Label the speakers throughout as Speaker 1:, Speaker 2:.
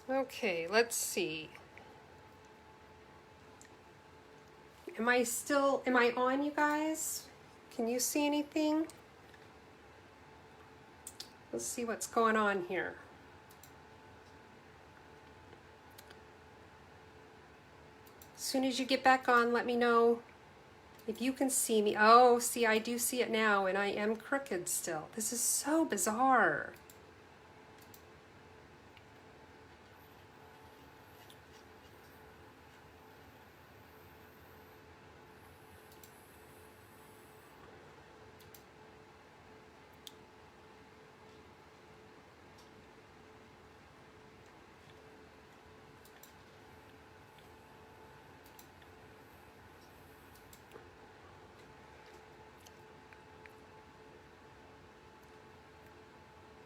Speaker 1: Okay, let's see. Am I on, you guys? Can you see anything? Let's see what's going on here. As soon as you get back on, let me know if you can see me. Oh, see, I do see it now, and I am crooked still. This is so bizarre.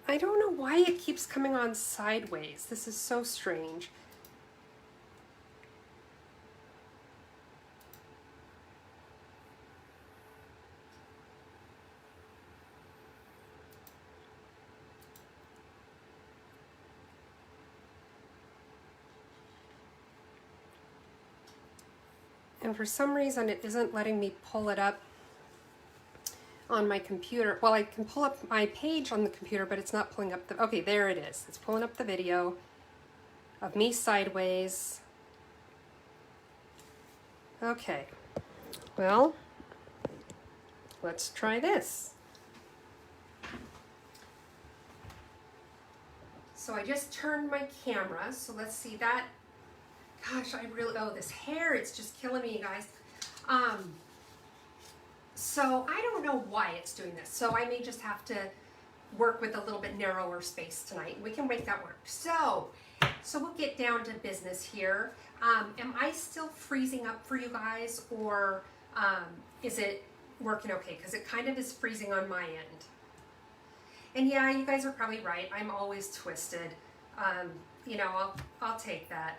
Speaker 1: I don't know why it keeps coming on sideways. This is so strange. And for some reason, it isn't letting me pull it up on my computer. Well, I can pull up my page on the computer, but it's not pulling up the, okay, there it is. It's pulling up the video of me sideways. Okay, well, let's try this. So I just turned my camera, so let's see that. Gosh, oh, this hair, it's just killing me, you guys. So I don't know why it's doing this. So I may just have to work with a little bit narrower space tonight. We can make that work. So we'll get down to business here. Am I still freezing up for you guys, or is it working okay? Because it kind of is freezing on my end. And yeah, you guys are probably right. I'm always twisted. You know, I'll take that.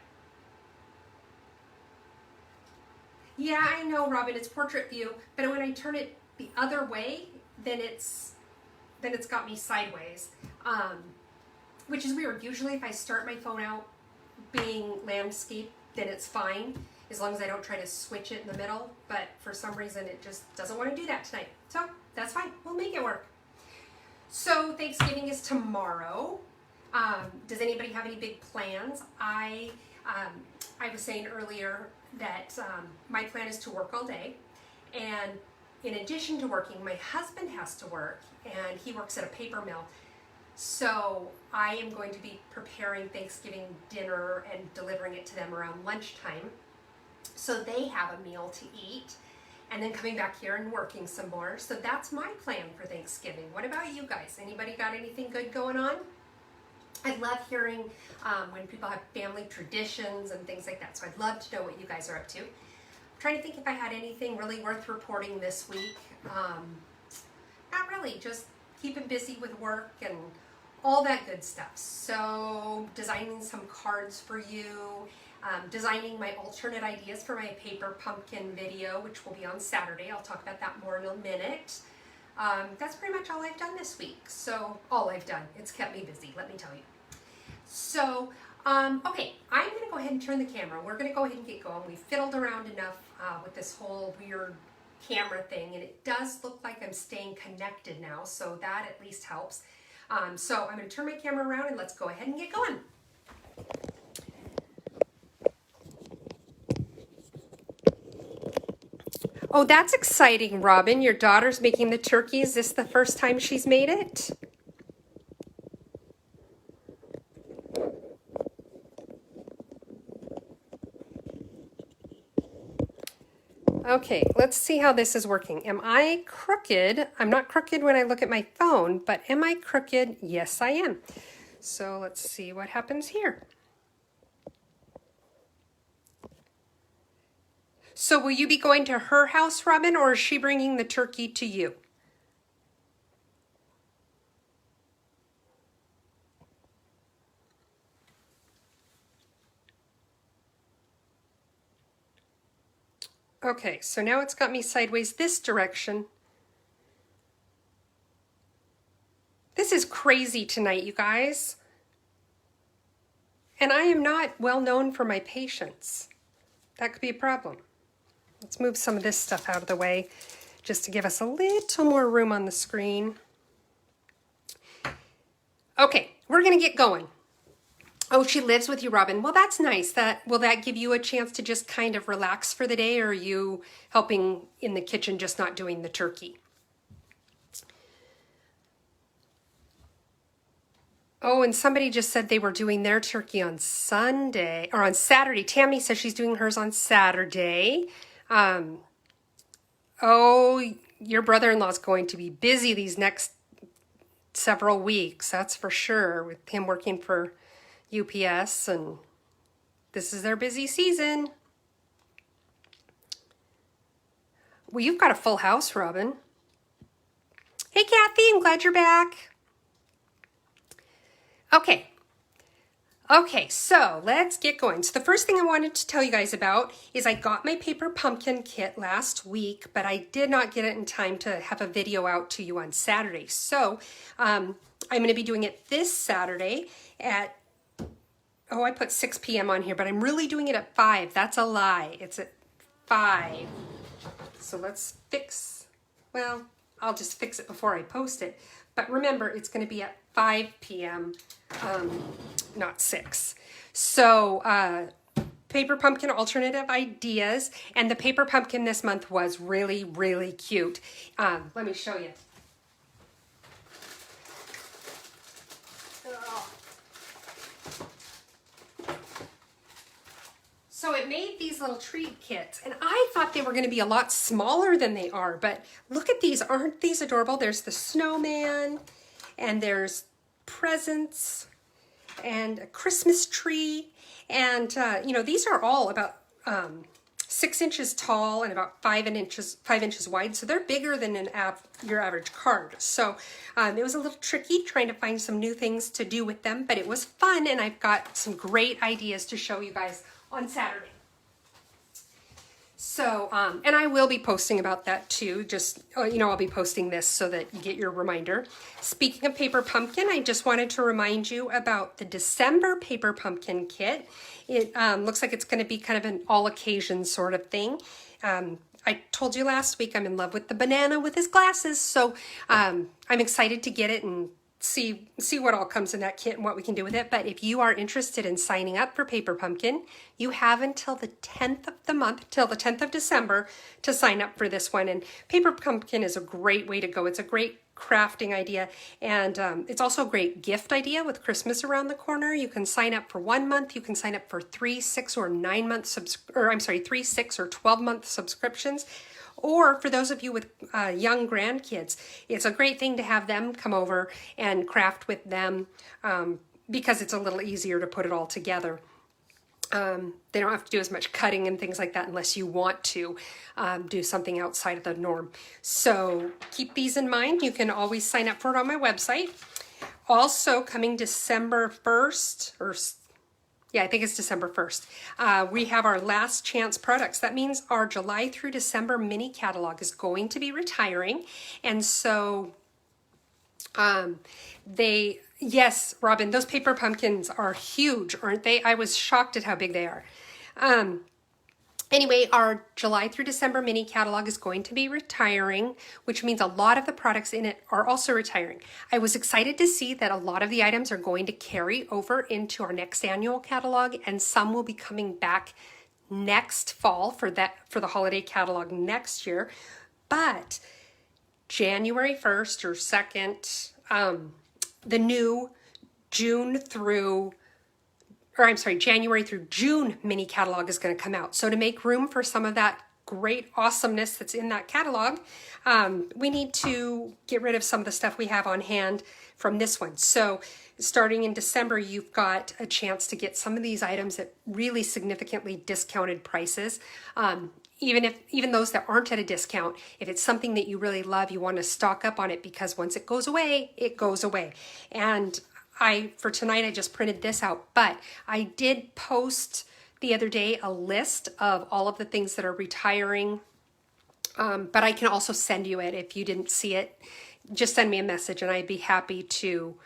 Speaker 1: Yeah, I know, Robin, it's portrait view, but when I turn it the other way, then it's got me sideways, which is weird. Usually if I start my phone out being landscape, then it's fine, as long as I don't try to switch it in the middle, but for some reason it just doesn't want to do that tonight. So that's fine, we'll make it work. So Thanksgiving is tomorrow. Does anybody have any big plans? I was saying earlier that my plan is to work all day, and in addition to working, my husband has to work, and he works at a paper mill. So I am going to be preparing Thanksgiving dinner and delivering it to them around lunchtime, so they have a meal to eat, and then coming back here and working some more. So that's my plan for Thanksgiving. What about you guys? Anybody got anything good going on? I love hearing when people have family traditions and things like that. So I'd love to know what you guys are up to. I'm trying to think if I had anything really worth reporting this week. Not really, just keeping busy with work and all that good stuff. So designing some cards for you, designing my alternate ideas for my paper pumpkin video, which will be on Saturday. I'll talk about that more in a minute. That's pretty much all I've done this week. So all I've done, it's kept me busy, let me tell you. So, okay, I'm going to go ahead and turn the camera. We're going to go ahead and get going. We fiddled around enough with this whole weird camera thing, and it does look like I'm staying connected now, so that at least helps. So I'm going to turn my camera around and let's go ahead and get going. Oh, that's exciting, Robin. Your daughter's making the turkey. Is this the first time she's made it? Okay, let's see how this is working. Am I crooked? I'm not crooked when I look at my phone, but am I crooked? Yes, I am. So let's see what happens here. So will you be going to her house, Robin, or is she bringing the turkey to you? Okay, so now it's got me sideways this direction. This is crazy tonight, you guys. And I am not well known for my patience. That could be a problem. Let's move some of this stuff out of the way just to give us a little more room on the screen. Okay, we're gonna get going. Oh, she lives with you, Robin. Well, that's nice. Will that give you a chance to just kind of relax for the day, or are you helping in the kitchen, just not doing the turkey? Oh, and somebody just said they were doing their turkey on Sunday or on Saturday. Tammy says she's doing hers on Saturday. Oh, your brother-in-law's going to be busy these next several weeks, that's for sure, with him working for UPS, and this is their busy season. Well, you've got a full house, Robin. Hey, Kathy, I'm glad you're back. Okay, so let's get going. So the first thing I wanted to tell you guys about is I got my paper pumpkin kit last week, but I did not get it in time to have a video out to you on Saturday. So I'm going to be doing it this Saturday at, oh, I put 6 p.m. on here, but I'm really doing it at 5. That's a lie. It's at 5. So let's well, I'll just fix it before I post it. But remember, it's going to be at 5 p.m., not 6. So paper pumpkin alternative ideas. And the paper pumpkin this month was really, really cute. Let me show you. So it made these little treat kits, and I thought they were going to be a lot smaller than they are, but look at these. Aren't these adorable? There's the snowman, and there's presents, and a Christmas tree, and you know, these are all about 6 inches tall and about 5 inches wide, so they're bigger than your average card. So it was a little tricky trying to find some new things to do with them, but it was fun, and I've got some great ideas to show you guys on Saturday. So, and I will be posting about that too. Just, you know, I'll be posting this so that you get your reminder. Speaking of paper pumpkin, I just wanted to remind you about the December paper pumpkin kit. It looks like it's going to be kind of an all occasion sort of thing. I told you last week I'm in love with the banana with his glasses, so I'm excited to get it and see what all comes in that kit and what we can do with it. But if you are interested in signing up for Paper Pumpkin, you have until the 10th of the month, till the 10th of December, to sign up for this one. And Paper Pumpkin is a great way to go. It's a great crafting idea, and it's also a great gift idea with Christmas around the corner. You can sign up for 1 month, you can sign up for 3, 6, or 9 month 3, 6, or 12 month subscriptions. Or for those of you with young grandkids, it's a great thing to have them come over and craft with them because it's a little easier to put it all together. They don't have to do as much cutting and things like that unless you want to do something outside of the norm. So keep these in mind. You can always sign up for it on my website. Also coming December 1st, I think it's December 1st. We have our last chance products. That means our July through December mini catalog is going to be retiring. And so yes, Robin, those paper pumpkins are huge, aren't they? I was shocked at how big they are. Anyway, our July through December mini catalog is going to be retiring, which means a lot of the products in it are also retiring. I was excited to see that a lot of the items are going to carry over into our next annual catalog, and some will be coming back next fall for the holiday catalog next year. But January 1st or 2nd, the new January through June mini catalog is going to come out. So to make room for some of that great awesomeness that's in that catalog, we need to get rid of some of the stuff we have on hand from this one. So starting in December, you've got a chance to get some of these items at really significantly discounted prices. Even those that aren't at a discount, if it's something that you really love, you want to stock up on it, because once it goes away, it goes away. And for tonight, I just printed this out, but I did post the other day a list of all of the things that are retiring, but I can also send you it if you didn't see it. Just send me a message and I'd be happy to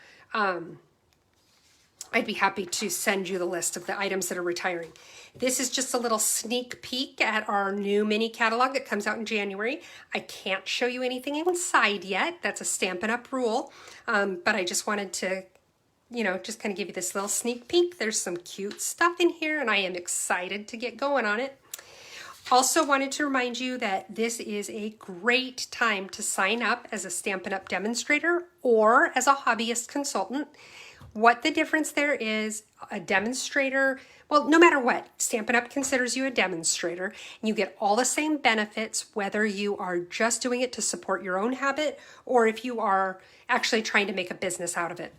Speaker 1: I'd be happy to send you the list of the items that are retiring. This is just a little sneak peek at our new mini catalog that comes out in January. I can't show you anything inside yet. That's a Stampin' Up! Rule. But I just wanted to, you know, just kind of give you this little sneak peek. There's some cute stuff in here and I am excited to get going on it. Also wanted to remind you that this is a great time to sign up as a Stampin' Up! Demonstrator or as a hobbyist consultant. What the difference there is, a demonstrator, well, no matter what, Stampin' Up! Considers you a demonstrator, and you get all the same benefits whether you are just doing it to support your own habit or if you are actually trying to make a business out of it.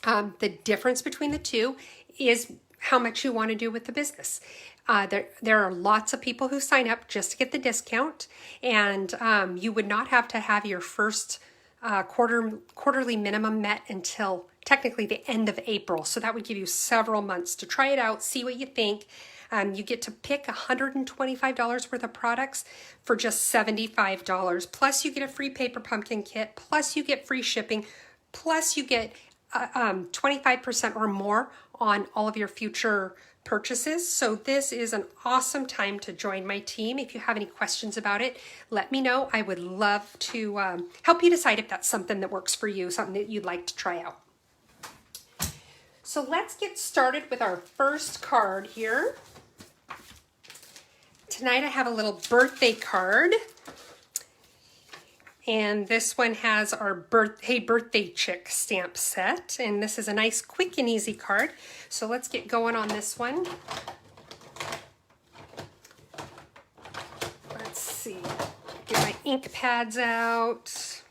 Speaker 1: The difference between the two is how much you want to do with the business. There are lots of people who sign up just to get the discount, and you would not have to have your first quarterly minimum met until technically the end of April. So that would give you several months to try it out, see what you think. You get to pick $125 worth of products for just $75. Plus you get a free paper pumpkin kit. Plus you get free shipping. Plus you get 25% or more on all of your future purchases. So this is an awesome time to join my team. If you have any questions about it, let me know. I would love to help you decide if that's something that works for you, something that you'd like to try out. So let's get started with our first card here. Tonight I have a little birthday card. And this one has our Hey Birthday Chick stamp set. And this is a nice quick and easy card. So let's get going on this one. Let's see. Get my ink pads out.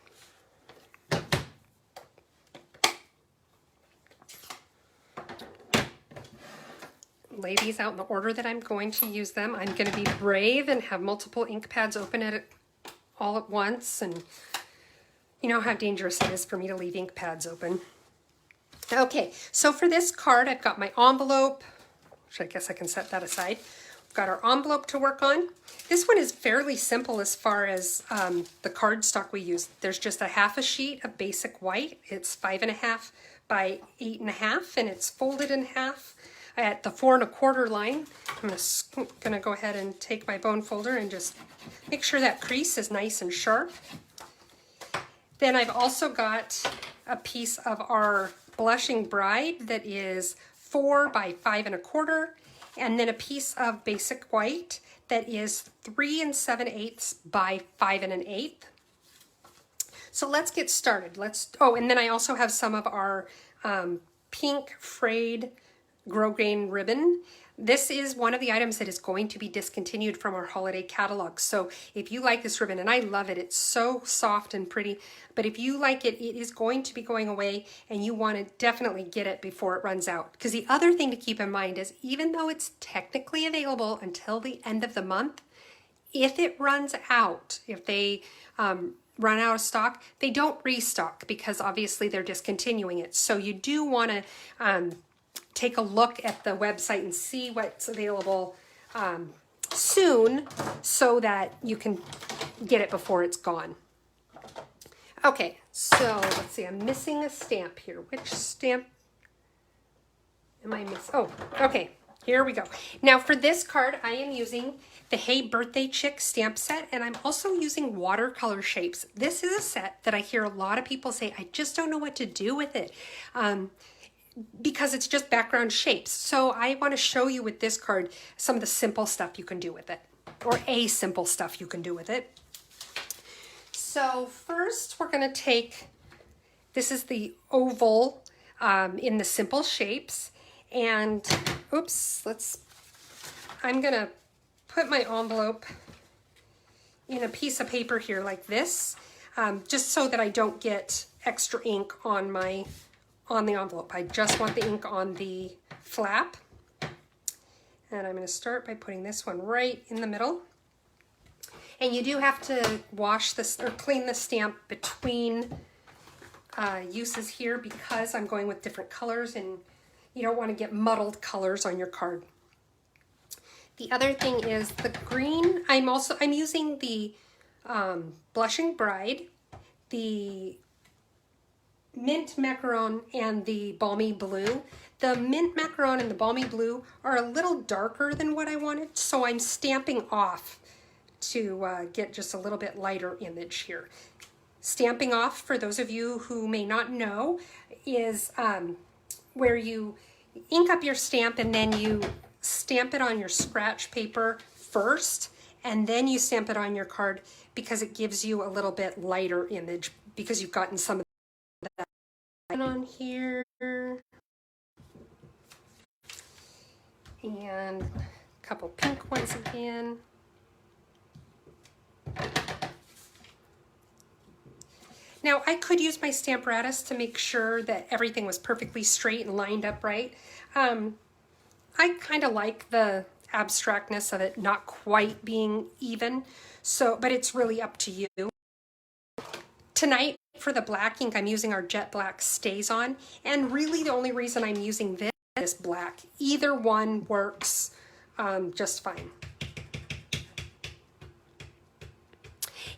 Speaker 1: Lay these out in the order that I'm going to use them. I'm going to be brave and have multiple ink pads open at all at once, and you know how dangerous it is for me to leave ink pads open. Okay, so for this card, I've got my envelope, which I guess I can set that aside. We've got our envelope to work on. This one is fairly simple as far as the cardstock we use. There's just a half a sheet of basic white. It's 5.5 by 8.5, and it's folded in half at the 4 1/4 line. I'm gonna go ahead and take my bone folder and just make sure that crease is nice and sharp. Then I've also got a piece of our Blushing Bride that is 4 by 5 1/4, and then a piece of basic white that is 3 7/8 by 5 1/8. So let's get started. And then I also have some of our pink frayed grosgrain ribbon. This is one of the items that is going to be discontinued from our holiday catalog. So if you like this ribbon, and I love it, it's so soft and pretty, but if you like it, it is going to be going away, and you want to definitely get it before it runs out. Because the other thing to keep in mind is, even though it's technically available until the end of the month, if it runs out, if they run out of stock, they don't restock, because obviously they're discontinuing it. So you do want to take a look at the website and see what's available soon, so that you can get it before it's gone. Okay, so let's see, I'm missing a stamp here. Which stamp am I missing? Oh, okay, here we go. Now for this card, I am using the Hey Birthday Chick stamp set, and I'm also using watercolor shapes. This is a set that I hear a lot of people say, I just don't know what to do with it. Because it's just background shapes. So I want to show you with this card some of the simple stuff you can do with it, or simple stuff you can do with it. So first we're going to take, this is the oval in the simple shapes, and I'm going to put my envelope in a piece of paper here like this, just so that I don't get extra ink on the envelope. I just want the ink on the flap. And I'm going to start by putting this one right in the middle. And you do have to wash this or clean the stamp between uses here, because I'm going with different colors and you don't want to get muddled colors on your card. The other thing is the green. I'm using the Blushing Bride, the mint macaron and the balmy blue. The mint macaron and the balmy blue are a little darker than what I wanted, so I'm stamping off to get just a little bit lighter image here. Stamping off, for those of you who may not know, is where you ink up your stamp and then you stamp it on your scratch paper first, and then you stamp it on your card because it gives you a little bit lighter image because you've gotten some of that on here. And a couple pink ones again. Now I could use my Stamparatus to make sure that everything was perfectly straight and lined up right. I kind of like the abstractness of it not quite being even, but it's really up to you. Tonight for the black ink, I'm using our Jet Black Stays On, and really the only reason I'm using this black. Either one works just fine.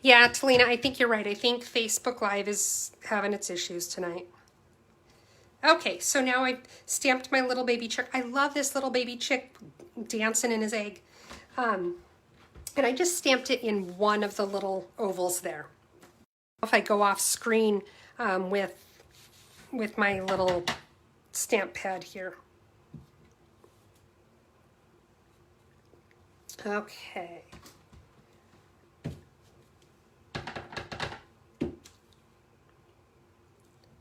Speaker 1: Yeah, Talina, I think you're right. I think Facebook Live is having its issues tonight. Okay, so now I've stamped my little baby chick. I love this little baby chick dancing in his egg. And I just stamped it in one of the little ovals there. If I go off screen with my little stamp pad here. Okay.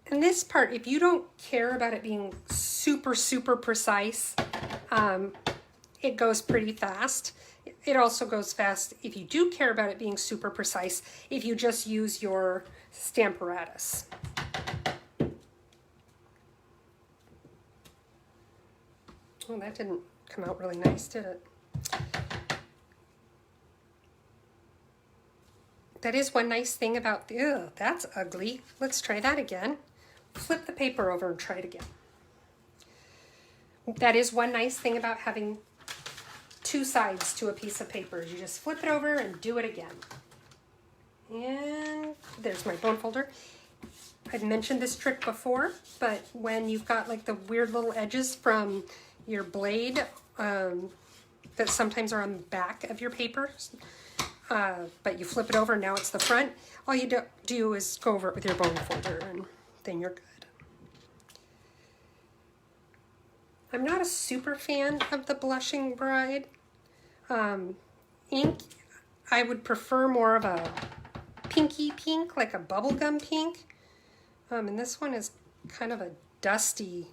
Speaker 1: And this part, if you don't care about it being super, super precise, it goes pretty fast. It also goes fast if you do care about it being super precise, if you just use your Stamparatus. Oh, that didn't come out really nice, did it? That is one nice thing about the, ugh, that's ugly. Let's try that again. Flip the paper over and try it again. That is one nice thing about having two sides to a piece of paper. You just flip it over and do it again. And there's my bone folder. I've mentioned this trick before, but when you've got like the weird little edges from your blade that sometimes are on the back of your paper, but you flip it over and now it's the front, all you do is go over it with your bone folder and then you're good. I'm not a super fan of the Blushing Bride ink. I would prefer more of a pinky pink, like a bubblegum pink. And this one is kind of a dusty,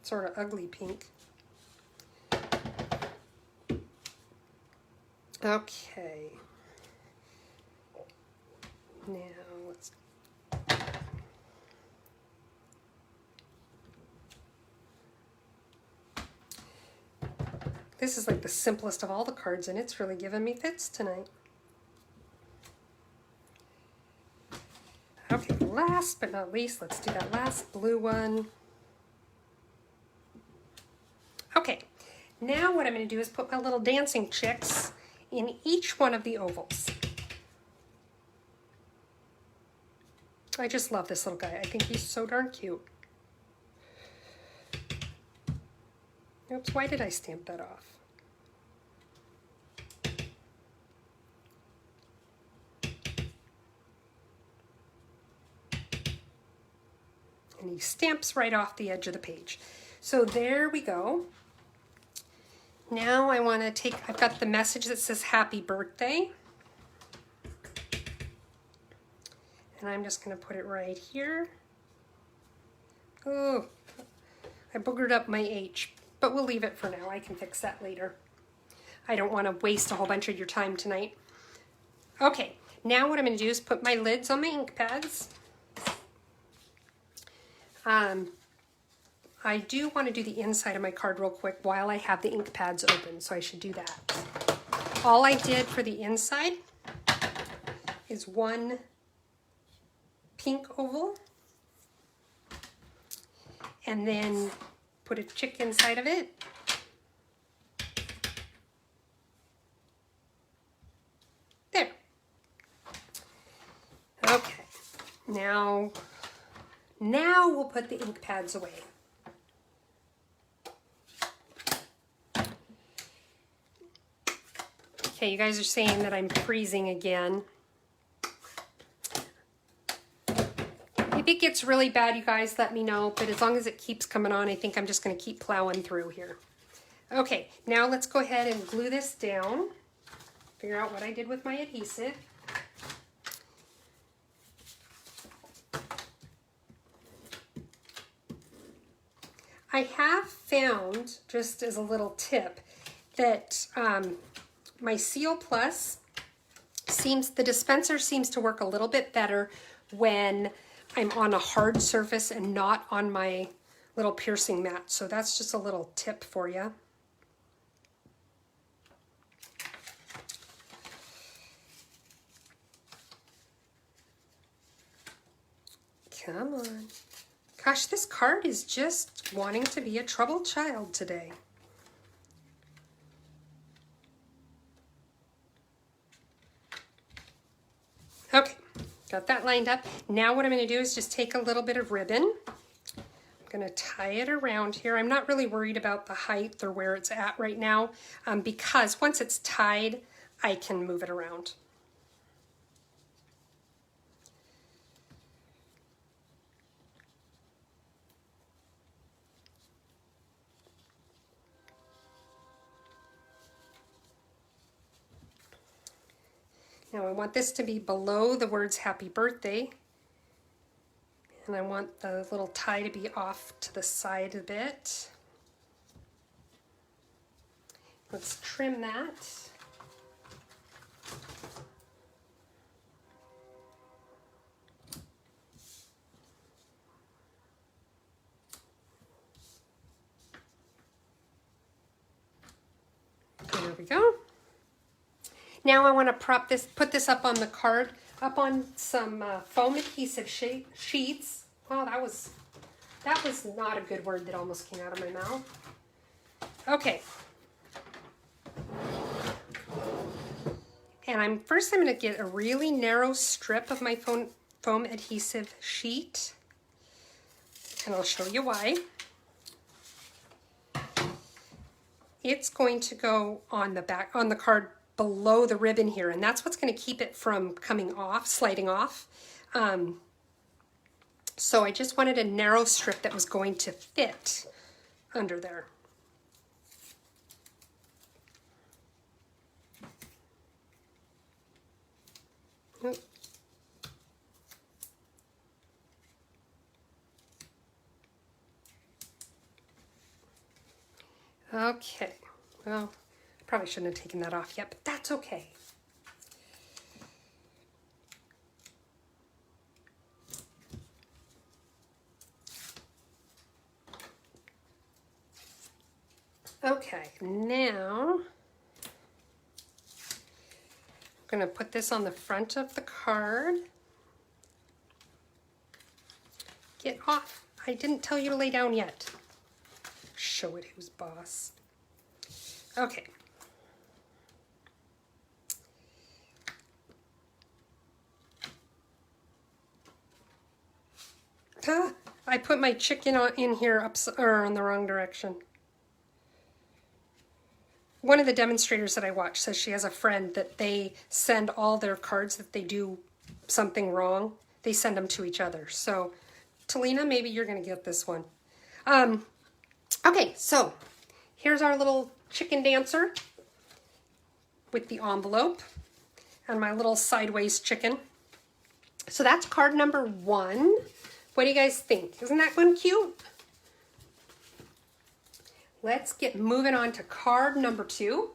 Speaker 1: sort of ugly pink. Okay. Now let's... This is like the simplest of all the cards, and it's really giving me fits tonight. Okay, last but not least, let's do that last blue one. Okay, now what I'm going to do is put my little dancing chicks in each one of the ovals. I just love this little guy. I think he's so darn cute. Oops, why did I stamp that off? And he stamps right off the edge of the page. So there we go. Now I want to take, I've got the message that says happy birthday. And I'm just going to put it right here. Oh, I boogered up my H, but we'll leave it for now. I can fix that later. I don't want to waste a whole bunch of your time tonight. Okay, now what I'm going to do is put my lids on my ink pads. I do want to do the inside of my card real quick while I have the ink pads open, so I should do that. All I did for the inside is one pink oval and then put a chick inside of it. There. Okay, now Now we'll put the ink pads away. Okay, you guys are saying that I'm freezing again. If it gets really bad, you guys let me know, but as long as it keeps coming on, I think I'm just going to keep plowing through here. Okay, now let's go ahead and glue this down. Figure out what I did with my adhesive. I have found, just as a little tip, that my Seal Plus the dispenser seems to work a little bit better when I'm on a hard surface and not on my little piercing mat. So that's just a little tip for you. Come on. Gosh, this card is just wanting to be a troubled child today. Okay, got that lined up. Now what I'm going to do is just take a little bit of ribbon. I'm going to tie it around here. I'm not really worried about the height or where it's at right now because once it's tied, I can move it around. Now I want this to be below the words happy birthday. And I want the little tie to be off to the side a bit. Let's trim that. There we go. Now I want to put this up on the card, up on some foam adhesive sheets. Wow, that was not a good word that almost came out of my mouth. Okay. And I'm going to get a really narrow strip of my foam adhesive sheet, and I'll show you why. It's going to go on the back, on the card below the ribbon here, and that's what's going to keep it from coming off, sliding off. So I just wanted a narrow strip that was going to fit under there. Okay, well, probably shouldn't have taken that off yet, but that's okay. Okay, now I'm going to put this on the front of the card. Get off. I didn't tell you to lay down yet. Show it who's boss. Okay. I put my chicken in here on the wrong direction. One of the demonstrators that I watch says she has a friend that they send all their cards that they do something wrong. They send them to each other. So, Talina, maybe you're going to get this one. Okay, so here's our little chicken dancer with the envelope and my little sideways chicken. So that's card number 1. What do you guys think? Isn't that one cute? Let's get moving on to card number 2.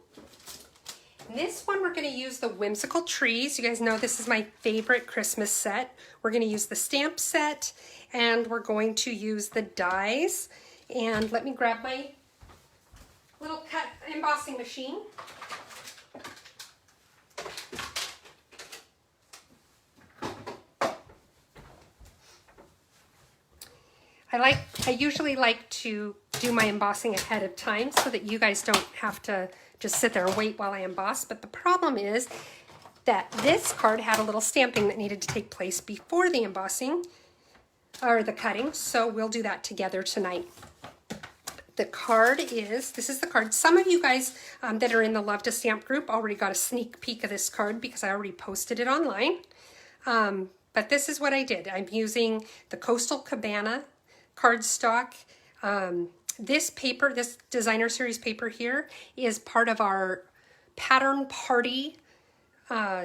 Speaker 1: This one we're going to use the Whimsical Trees. You guys know this is my favorite Christmas set. We're going to use the stamp set and we're going to use the dies. And let me grab my little cut embossing machine. I usually like to do my embossing ahead of time so that you guys don't have to just sit there and wait while I emboss. But the problem is that this card had a little stamping that needed to take place before the embossing. or the cutting, so we'll do that together tonight. The card is, this is the card. Some of you guys that are in the Love to Stamp group already got a sneak peek of this card because I already posted it online. But this is what I did. I'm using the Coastal Cabana cardstock. This paper, this designer series paper here, is part of our Pattern Party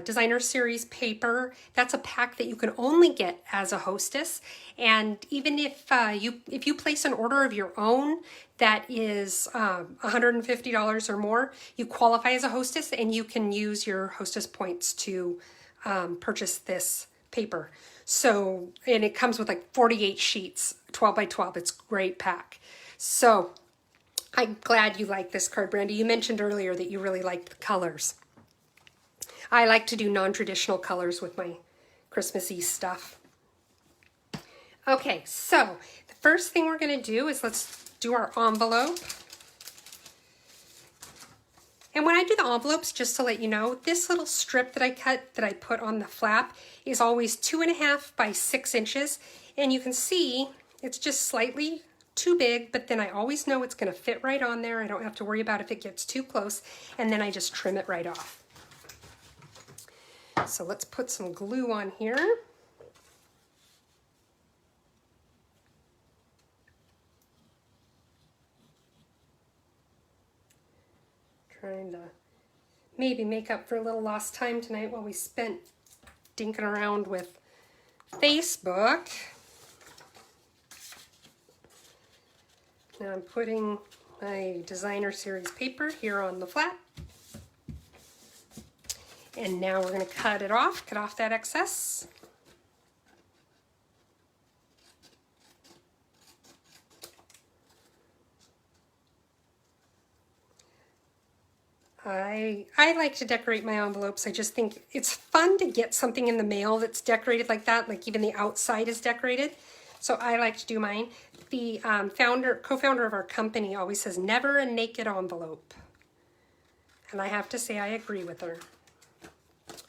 Speaker 1: designer series paper. That's a pack that you can only get as a hostess, and even if you place an order of your own that is $150 or more, you qualify as a hostess and you can use your hostess points to purchase this paper. So, and it comes with like 48 sheets, 12 by 12. It's a great pack. So I'm glad you like this card, Brandy. You mentioned earlier that you really liked the colors. I like to do non-traditional colors with my Christmassy stuff. Okay, so the first thing we're going to do is let's do our envelope. And when I do the envelopes, just to let you know, this little strip that I cut, that I put on the flap, is always 2.5 by 6 inches. And you can see it's just slightly too big, but then I always know it's going to fit right on there. I don't have to worry about if it gets too close. And then I just trim it right off. So let's put some glue on here. Trying to maybe make up for a little lost time tonight while we spent dinking around with Facebook. Now I'm putting my designer series paper here on the flap. And now we're going to cut off that excess. I like to decorate my envelopes. I just think it's fun to get something in the mail that's decorated like that, like even the outside is decorated. So I like to do mine. The co-founder of our company always says, never a naked envelope. And I have to say I agree with her.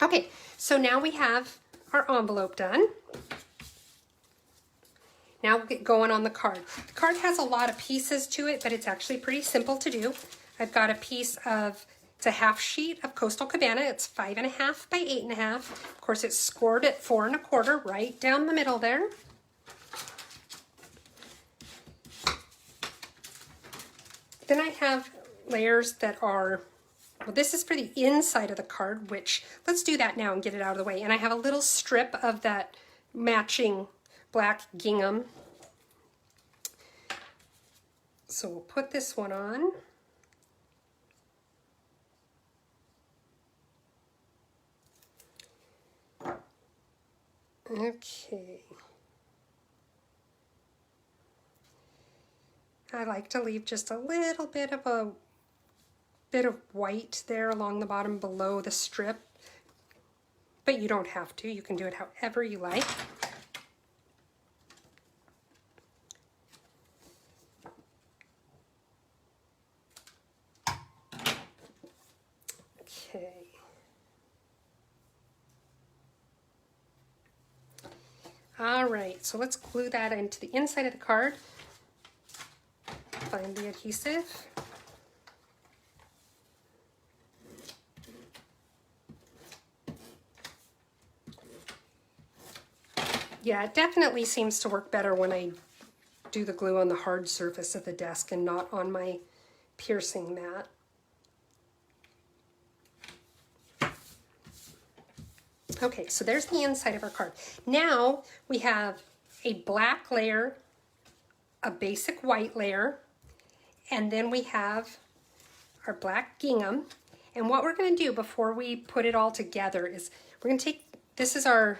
Speaker 1: Okay, so now we have our envelope done. Now we'll get going on the card. The card has a lot of pieces to it, but it's actually pretty simple to do. I've got a piece of, it's a half sheet of Coastal Cabana. It's 5.5 by 8.5. Of course, it's scored at 4 1/4, right down the middle there. Then I have layers that are, well, this is for the inside of the card, which, let's do that now and get it out of the way. And I have a little strip of that matching black gingham. So we'll put this one on. Okay. I like to leave just a little bit of white there along the bottom below the strip, but you don't have to. You can do it however you like. Okay. All right, so let's glue that into the inside of the card. Find the adhesive. Yeah, it definitely seems to work better when I do the glue on the hard surface of the desk and not on my piercing mat. Okay, so there's the inside of our card. Now we have a black layer, a basic white layer, and then we have our black gingham. And what we're going to do before we put it all together is we're going to take, this is our,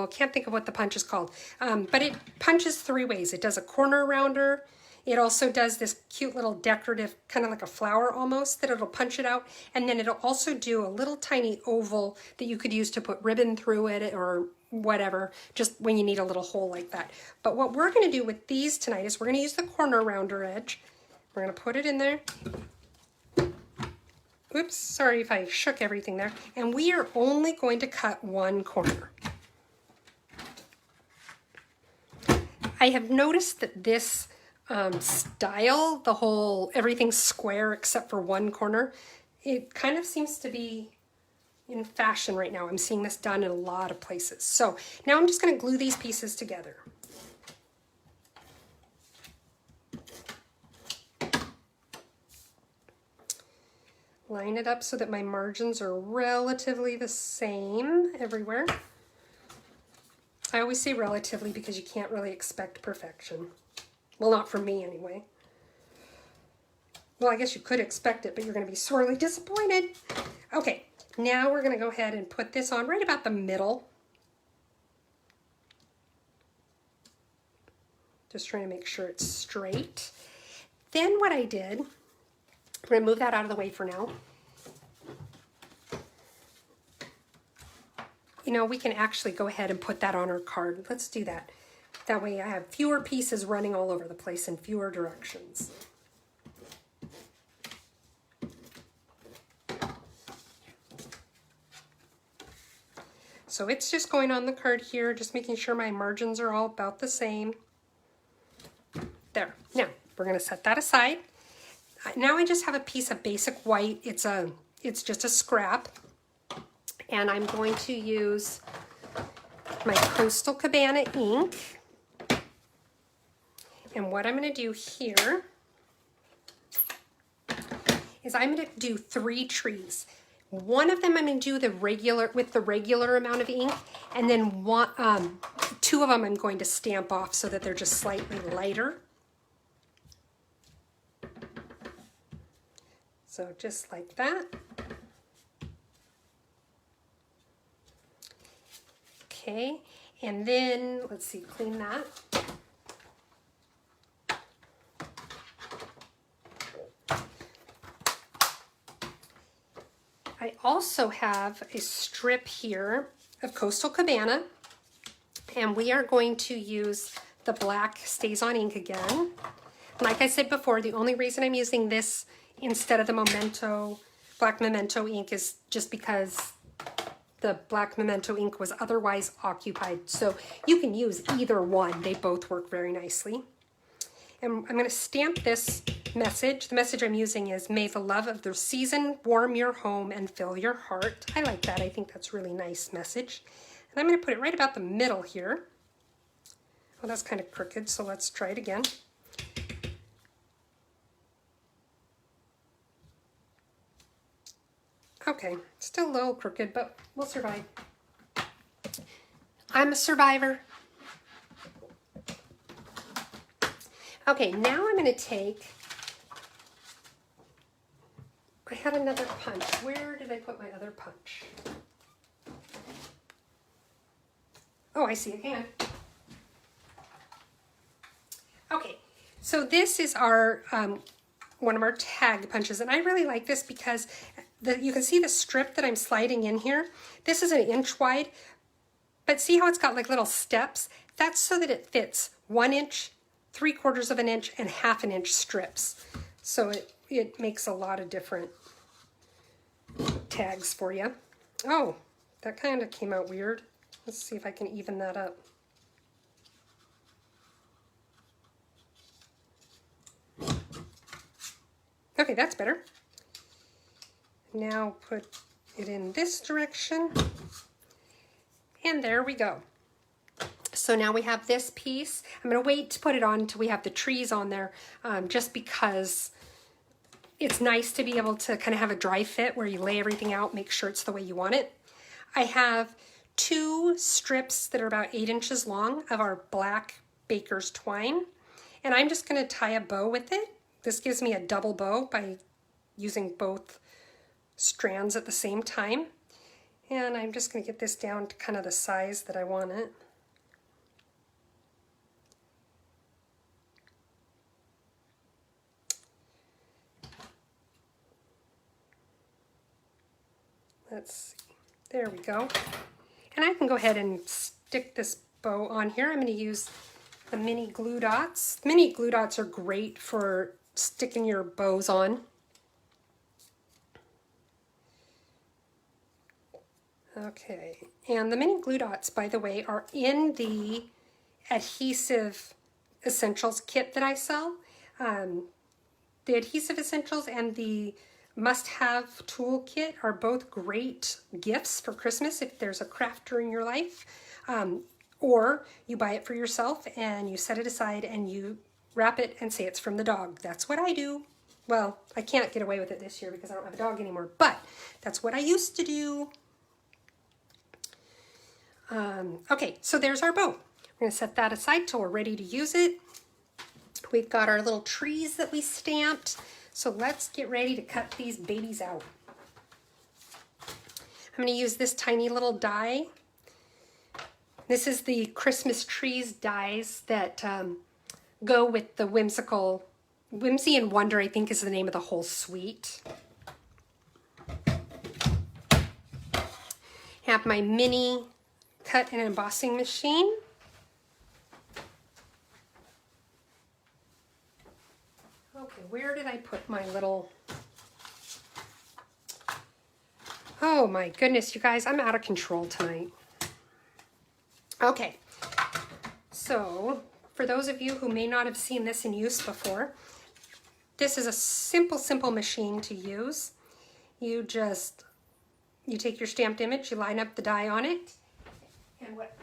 Speaker 1: can't think of what the punch is called, but it punches 3 ways. It does a corner rounder. It also does this cute little decorative, kind of like a flower almost, that it'll punch it out. And then it'll also do a little tiny oval that you could use to put ribbon through it or whatever, just when you need a little hole like that. But what we're going to do with these tonight is we're going to use the corner rounder edge. We're going to put it in there. Oops, sorry if I shook everything there. And we are only going to cut one corner. I have noticed that this style, the whole everything's square except for one corner, it kind of seems to be in fashion right now. I'm seeing this done in a lot of places. So now I'm just going to glue these pieces together. Line it up so that my margins are relatively the same everywhere. I always say relatively because you can't really expect perfection. Well, not from me anyway. Well, I guess you could expect it, but you're going to be sorely disappointed. Okay, now we're going to go ahead and put this on right about the middle. Just trying to make sure it's straight. Then what I did, I'm going to move that out of the way for now. You know, we can actually go ahead and put that on our card. Let's do that. That way I have fewer pieces running all over the place in fewer directions. So it's just going on the card here, just making sure my margins are all about the same. There. Now, we're going to set that aside. Now I just have a piece of basic white. It's just a scrap. And I'm going to use my Coastal Cabana ink. And what I'm going to do here is I'm going to do 3 trees. One of them I'm going to do the regular amount of ink, and then 2 of them I'm going to stamp off so that they're just slightly lighter. So just like that. Okay, and then let's see, clean that. I also have a strip here of Coastal Cabana, and we are going to use the black Stays On ink again. Like I said before, the only reason I'm using this instead of the black Memento ink is just because the black Memento ink was otherwise occupied. So you can use either one. They both work very nicely. And I'm going to stamp this message. The message I'm using is, "May the love of the season warm your home and fill your heart." I like that. I think that's a really nice message. And I'm going to put it right about the middle here. Well, that's kind of crooked, so let's try it again. Okay, still a little crooked, but we'll survive. I'm a survivor. Okay, now I'm going to take, I had another punch. Where did I put my other punch? Oh, I see it. Hang on. Okay, so this is our one of our tag punches, and I really like this because you can see the strip that I'm sliding in here. This is 1 inch wide, but see how it's got like little steps? That's so that it fits 1 inch, 3/4 of an inch, and 1/2 inch strips. So it makes a lot of different tags for you. Oh, that kind of came out weird. Let's see if I can even that up. Okay, that's better. Now put it in this direction. And there we go. So now we have this piece. I'm going to wait to put it on until we have the trees on there, just because it's nice to be able to kind of have a dry fit where you lay everything out, make sure it's the way you want it. I have 2 strips that are about 8 inches long of our black baker's twine, and I'm just going to tie a bow with it. This gives me a double bow by using both strands at the same time. And I'm just going to get this down to kind of the size that I want it. Let's see. There we go. And I can go ahead and stick this bow on here. I'm going to use the mini glue dots. Mini glue dots are great for sticking your bows on. Okay, and the mini glue dots, by the way, are in the adhesive essentials kit that I sell. The adhesive essentials and the must-have tool kit are both great gifts for Christmas if there's a crafter in your life. Or you buy it for yourself and you set it aside and you wrap it and say it's from the dog. That's what I do. Well, I can't get away with it this year because I don't have a dog anymore, but that's what I used to do. Okay, so there's our bow. We're going to set that aside till we're ready to use it. We've got our little trees that we stamped. So let's get ready to cut these babies out. I'm going to use this tiny little die. This is the Christmas trees dies that go with the Whimsy and Wonder, I think is the name of the whole suite. Have my mini cut and embossing machine. Okay, where did I put my little... Oh my goodness, you guys, I'm out of control tonight. Okay, so for those of you who may not have seen this in use before, this is a simple machine to use. You take your stamped image, you line up the die on it, and what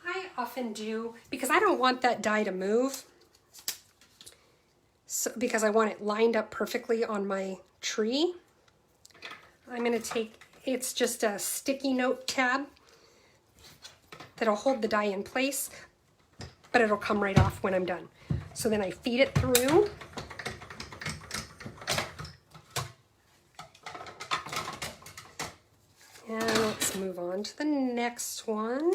Speaker 1: I often do, because I don't want that die to move, so, because I want it lined up perfectly on my tree, I'm going to take, it's just a sticky note tab that'll hold the die in place, but it'll come right off when I'm done. So then I feed it through. And let's move on to the next one.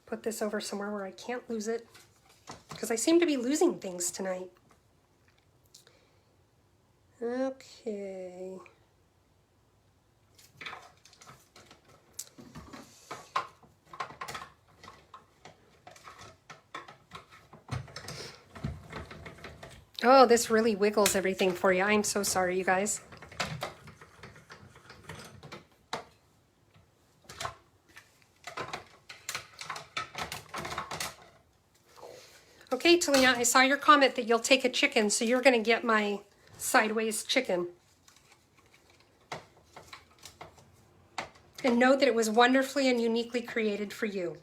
Speaker 1: Put this over somewhere where I can't lose it, because I seem to be losing things tonight. Okay. Oh, this really wiggles everything for you. I'm so sorry, you guys. Okay, Talina, I saw your comment that you'll take a chicken, so you're going to get my sideways chicken. And know that it was wonderfully and uniquely created for you.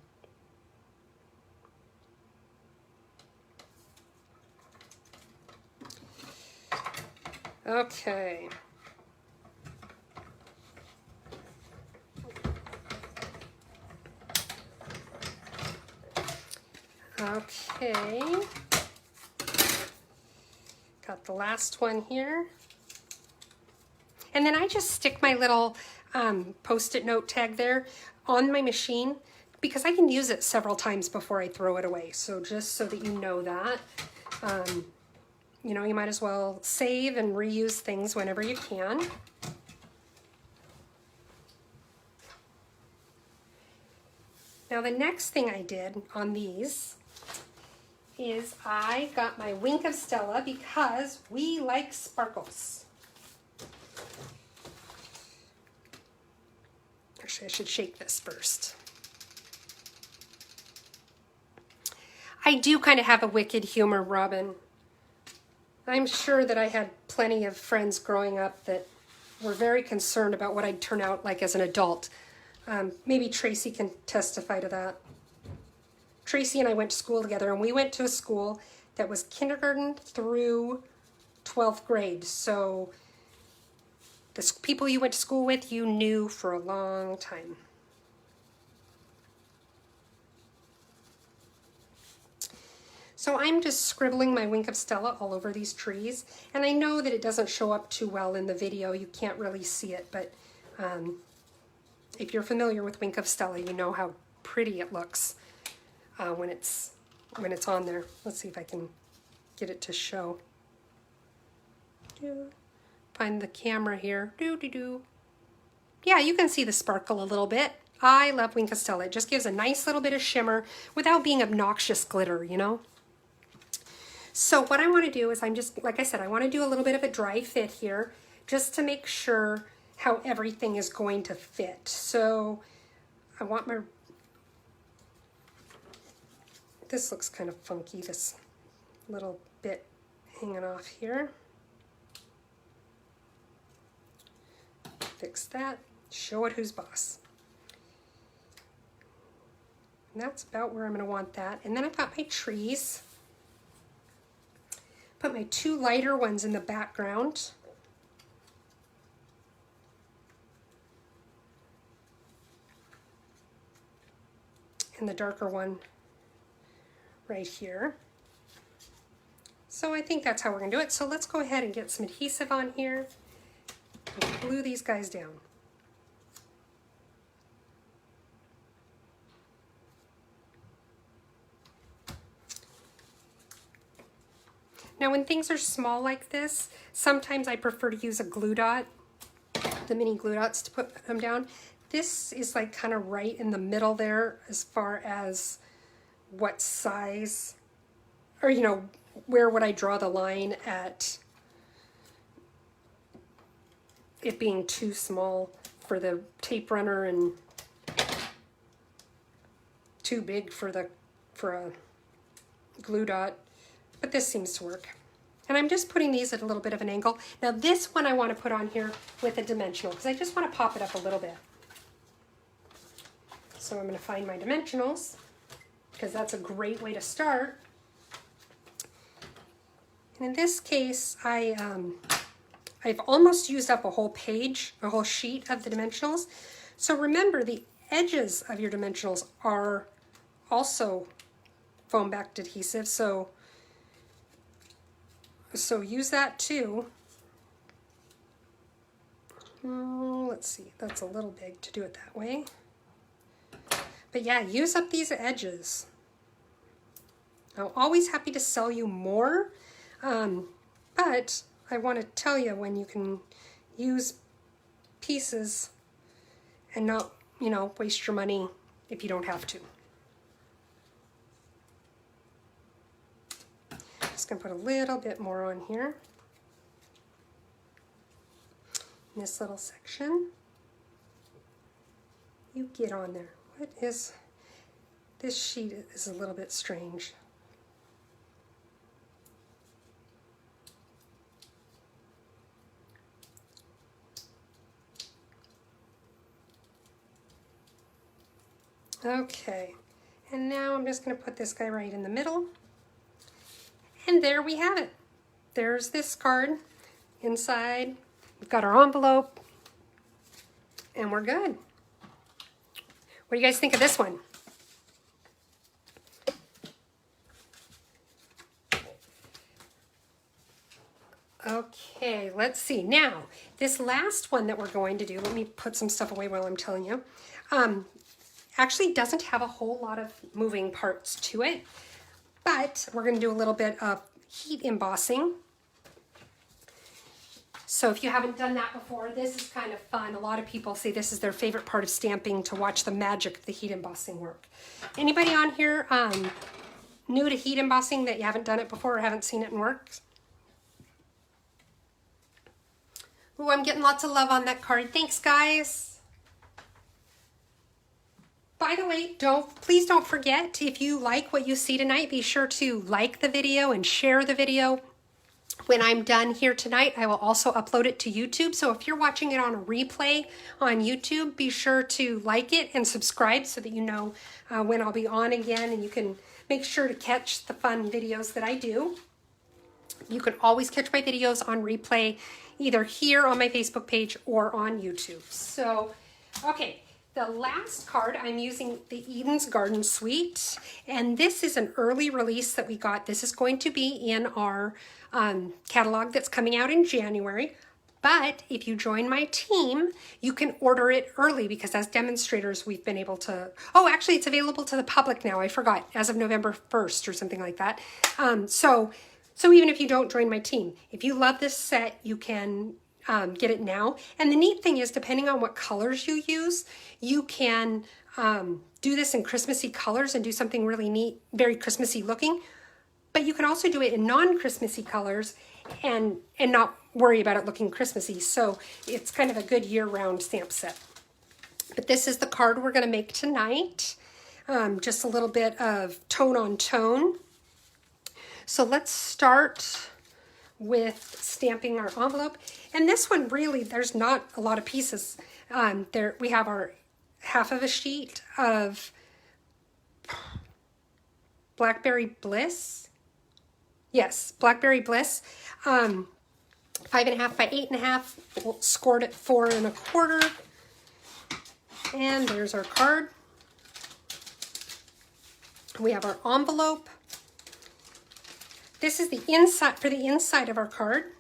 Speaker 1: Okay. Okay. Got the last one here. And then I just stick my little Post-it note tag there on my machine because I can use it several times before I throw it away. So just so that you know that. You know, you might as well save and reuse things whenever you can. Now the next thing I did on these is I got my Wink of Stella because we like sparkles. Actually, I should shake this first. I do kind of have a wicked humor, Robin. I'm sure that I had plenty of friends growing up that were very concerned about what I'd turn out like as an adult. Maybe Tracy can testify to that. Tracy and I went to school together, and we went to a school that was kindergarten through 12th grade. So the people you went to school with, you knew for a long time. So I'm just scribbling my Wink of Stella all over these trees, and I know that it doesn't show up too well in the video. You can't really see it, but if you're familiar with Wink of Stella, you know how pretty it looks when it's on there. Let's see if I can get it to show. Find the camera here. Yeah, you can see the sparkle a little bit. I love Wink of Stella. It just gives a nice little bit of shimmer without being obnoxious glitter, you know? So what I want to do is I'm just, like I said, I want to do a little bit of a dry fit here just to make sure how everything is going to fit. So I want my This looks kind of funky, this little bit hanging off here. Fix that, show it who's boss. And that's about where I'm going to want that. And then I've got my trees. Put my two lighter ones in the background. And the darker one right here. So I think that's how we're going to do it. So let's go ahead and get some adhesive on here and glue these guys down. Now when things are small like this, sometimes I prefer to use a glue dot, the mini glue dots to put them down. This is like kind of right in the middle there as far as what size, or you know, where would I draw the line at it being too small for the tape runner and too big for a glue dot. But this seems to work. And I'm just putting these at a little bit of an angle. Now this one I want to put on here with a dimensional because I just want to pop it up a little bit. So I'm going to find my dimensionals because that's a great way to start. And in this case, I've almost used up a whole page, a whole sheet of the dimensionals. So remember, the edges of your dimensionals are also foam backed adhesive. So use that too. Let's see, that's a little big to do it that way. But yeah, use up these edges. I'm always happy to sell you more, but I want to tell you when you can use pieces and not, you know, waste your money if you don't have to. Just gonna put a little bit more on here in this little section. You get on there. What is this sheet? Is a little bit strange. Okay, and now I'm just going to put this guy right in the middle. And there we have it. There's this card. Inside, we've got our envelope, and we're good. What do you guys think of this one? Okay, let's see. Now, this last one that we're going to do, let me put some stuff away while I'm telling you, actually doesn't have a whole lot of moving parts to it, but we're going to do a little bit of heat embossing. So if you haven't done that before, this is kind of fun. A lot of people say this is their favorite part of stamping, to watch the magic of the heat embossing work. Anybody on here new to heat embossing that you haven't done it before or haven't seen it in work? Ooh, I'm getting lots of love on that card. Thanks, guys. By the way, please don't forget, if you like what you see tonight, be sure to like the video and share the video. When I'm done here tonight, I will also upload it to YouTube. So if you're watching it on a replay on YouTube, be sure to like it and subscribe so that you know when I'll be on again, and you can make sure to catch the fun videos that I do. You can always catch my videos on replay, either here on my Facebook page or on YouTube. So, okay. The last card, I'm using the Eden's Garden Suite, and this is an early release that we got. This is going to be in our catalog that's coming out in January, but if you join my team, you can order it early because as demonstrators, we've been able to, oh, actually it's available to the public now, I forgot, as of November 1st or something like that. So even if you don't join my team, if you love this set, you can get it now. And the neat thing is, depending on what colors you use, you can do this in Christmassy colors and do something really neat, very Christmassy looking. But you can also do it in non-Christmassy colors and not worry about it looking Christmassy. So it's kind of a good year-round stamp set. But this is the card we're going to make tonight. just a little bit of tone on tone. So let's start with stamping our envelope. And this one really, there's not a lot of pieces. There we have our half of a sheet of Blackberry Bliss. Yes, Blackberry Bliss. 5.5 by 8.5. We'll scored at 4 1/4. And there's our card. We have our envelope. This is the inside, for the inside of our card.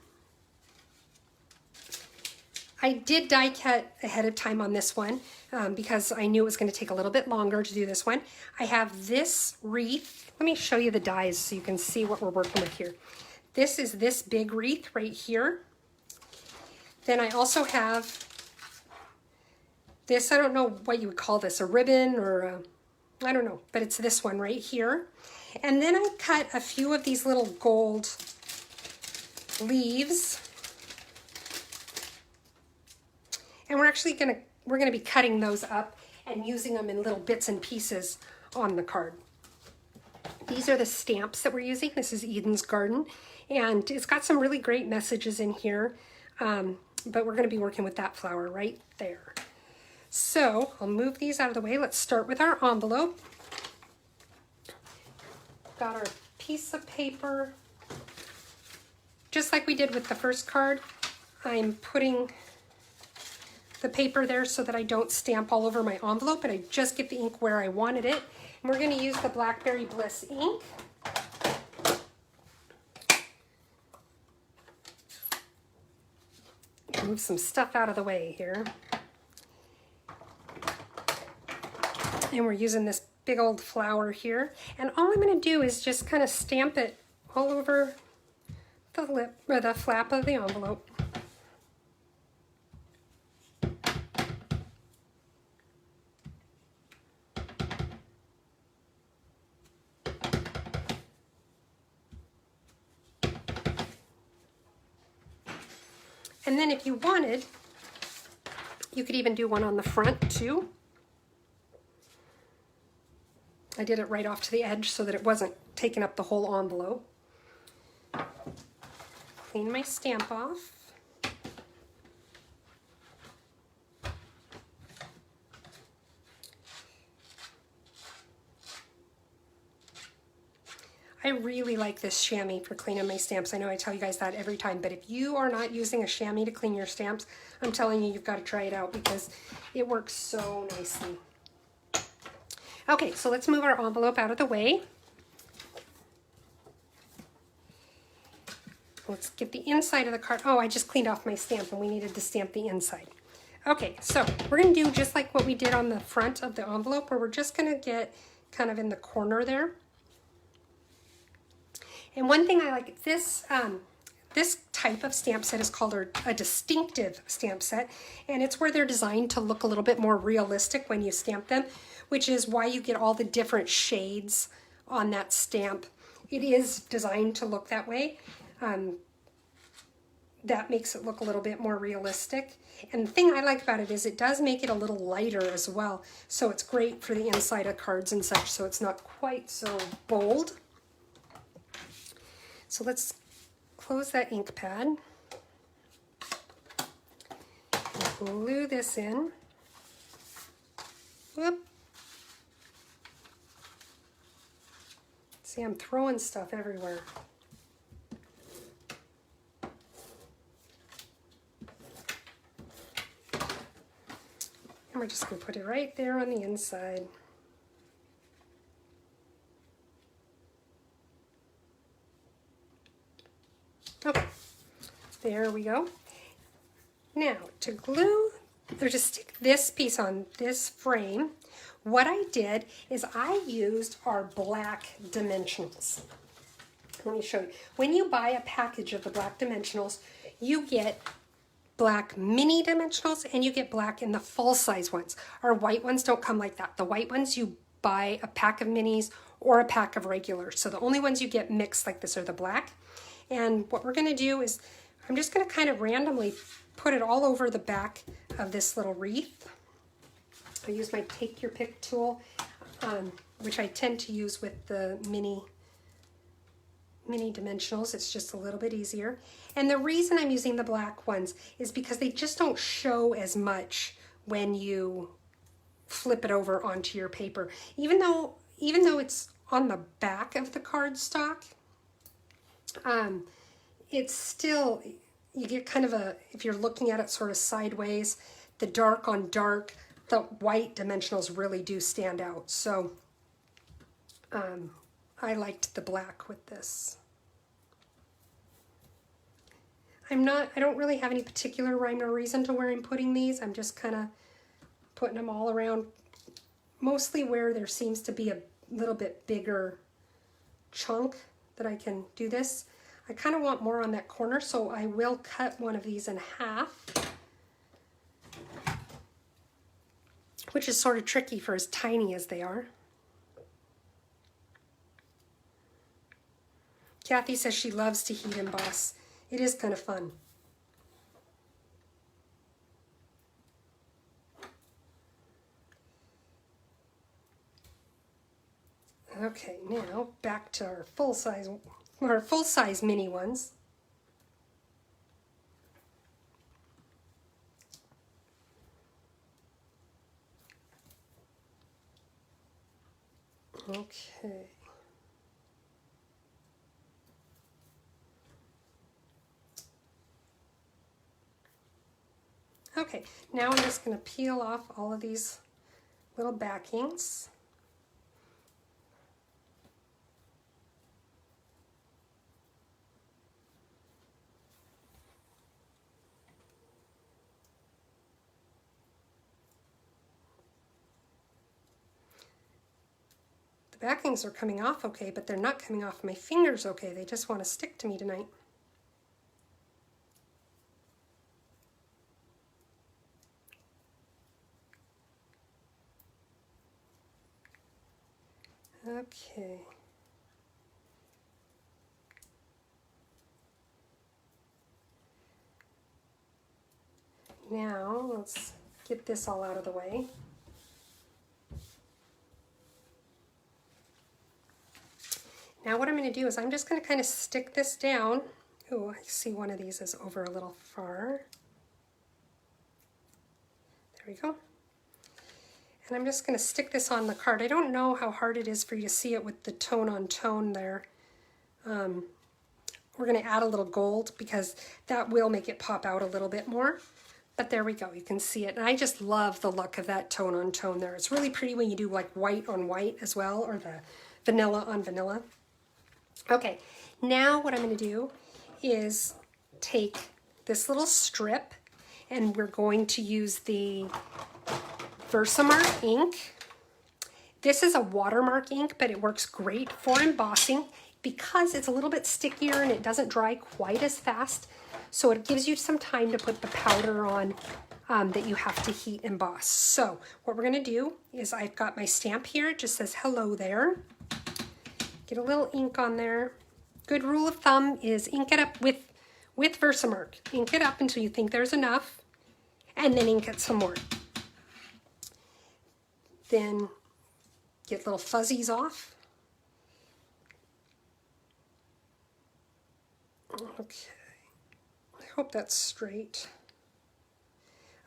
Speaker 1: I did die cut ahead of time on this one because I knew it was going to take a little bit longer to do this one. I have this wreath. Let me show you the dies so you can see what we're working with here. This is this big wreath right here. Then I also have this, I don't know what you would call this, a ribbon or a, I don't know, but it's this one right here. And then I cut a few of these little gold leaves. And we're actually we're gonna be cutting those up and using them in little bits and pieces on the card. These are the stamps that we're using. This is Eden's Garden, and it's got some really great messages in here, but we're gonna be working with that flower right there. So I'll move these out of the way. Let's start with our envelope. Got our piece of paper. Just like we did with the first card, I'm putting the paper there so that I don't stamp all over my envelope, and I just get the ink where I wanted it. And we're going to use the Blackberry Bliss ink. Move some stuff out of the way here. And we're using this big old flower here. And all I'm going to do is just kind of stamp it all over the lip or the flap of the envelope. And then if you wanted, you could even do one on the front too. I did it right off to the edge so that it wasn't taking up the whole envelope. Clean my stamp off. I really like this chamois for cleaning my stamps. I know I tell you guys that every time, but if you are not using a chamois to clean your stamps, I'm telling you, you've got to try it out because it works so nicely. Okay, so let's move our envelope out of the way. Let's get the inside of the card. Oh, I just cleaned off my stamp and we needed to stamp the inside. Okay, so we're going to do just like what we did on the front of the envelope, where we're just going to get kind of in the corner there. And one thing I like, this type of stamp set is called a distinctive stamp set, and it's where they're designed to look a little bit more realistic when you stamp them, which is why you get all the different shades on that stamp. It is designed to look that way. That makes it look a little bit more realistic. And the thing I like about it is it does make it a little lighter as well. So it's great for the inside of cards and such, so it's not quite so bold. So let's close that ink pad. Glue this in. Whoop. See, I'm throwing stuff everywhere. And we're just going to put it right there on the inside. Okay, there we go. Now, to glue, or to stick this piece on this frame, what I did is I used our black dimensionals. Let me show you. When you buy a package of the black dimensionals, you get black mini dimensionals and you get black in the full size ones. Our white ones don't come like that. The white ones, you buy a pack of minis or a pack of regulars. So the only ones you get mixed like this are the black. And what we're going to do is I'm just going to kind of randomly put it all over the back of this little wreath. I use my take your pick tool. which I tend to use with the mini dimensionals. It's just a little bit easier. And the reason I'm using the black ones is because they just don't show as much when you flip it over onto your paper. Even though it's on the back of the cardstock, it's still, you get kind of a, if you're looking at it sort of sideways, the dark on dark, the white dimensionals really do stand out. So I liked the black with this. I don't really have any particular rhyme or reason to where I'm putting these. I'm just kind of putting them all around, mostly where there seems to be a little bit bigger chunk that I can do this. I kind of want more on that corner, so I will cut one of these in half, which is sort of tricky for as tiny as they are. Kathy says she loves to heat emboss. It is kind of fun. Okay, now back to our full size mini ones. Okay. Okay, now I'm just going to peel off all of these little backings. The backings are coming off okay, but they're not coming off my fingers okay. They just want to stick to me tonight. Okay. Now let's get this all out of the way. Now what I'm going to do is I'm just going to kind of stick this down. Oh, I see one of these is over a little far. There we go. And I'm just going to stick this on the card. I don't know how hard it is for you to see it with the tone on tone there. We're going to add a little gold because that will make it pop out a little bit more. But there we go, you can see it. And I just love the look of that tone on tone there. It's really pretty when you do like white on white as well, or the vanilla on vanilla. Okay, now what I'm going to do is take this little strip, and we're going to use the Versamark ink. This is a watermark ink, but it works great for embossing because it's a little bit stickier and it doesn't dry quite as fast. So it gives you some time to put the powder on that you have to heat emboss. So what we're going to do is I've got my stamp here. It just says hello there. Get a little ink on there. Good rule of thumb is ink it up with Versamark. Ink it up until you think there's enough, and then ink it some more. Then get little fuzzies off. Okay, I hope that's straight.